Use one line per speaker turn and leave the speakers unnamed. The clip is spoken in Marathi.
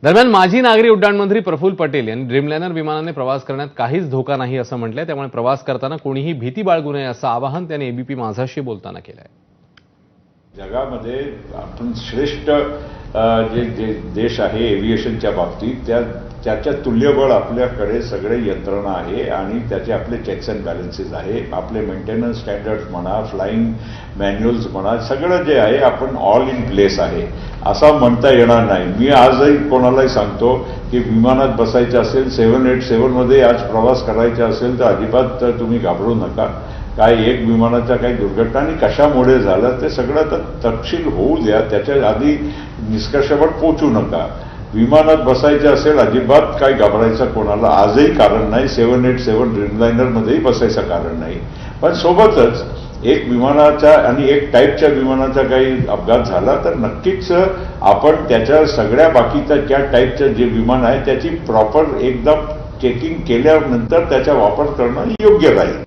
दरम्यान माजी नागरी उड्डाण मंत्री प्रफुल्ल पटेल यांनी ड्रीमलाइनर विमानाने प्रवास करण्यात काहीच धोका नाही असं म्हटलंय। त्यामुळे प्रवास करताना कोणीही भीती बाळगू नये असं आवाहन त्यांनी एबीपी माझाशी बोलताना केलंय।
जगामध्ये आपण श्रेष्ठ जे देश आहे एव्हिएशनच्या बाबतीत त्याच्या तुल्यबळ आपल्याकडे सगळे यंत्रणा आहे आणि त्याचे आपले चेक्स अँड बॅलन्सेस आहे। आपले मेंटेनन्स स्टँडर्ड्स म्हणा, फ्लाइंग मॅन्युअल्स म्हणा, सगळं जे आहे आपण ऑल इन प्लेस आहे असं म्हणता येणार नाही। मी आजही कोणालाही सांगतो की विमानात बसायचं असेल 787 मध्ये आज प्रवास करायचा असेल तर अजिबात तुम्ही घाबरू नका। काय एक विमानाच्या काही दुर्घटना आणि कशामुळे झालं ते सगळं तपशील होऊ द्या, त्याच्या आधी निष्कर्षावर पोहोचू नका। विमानात बसायचं असेल अजिबात काही घाबरायचं कोणाला आजही कारण नाही। 787 ड्रीमलाइनरमध्येही बसायचं कारण नाही। पण सोबतच एक विमानाचा आणि एक टाईपच्या विमानाचा काही अपघात झाला तर नक्कीच आपण त्याच्या सगळ्या बाकीच्या त्या टाईपचं जे विमान आहे त्याची प्रॉपर एकदम चेकिंग केल्यानंतर त्याचा वापर करणं योग्य राहील।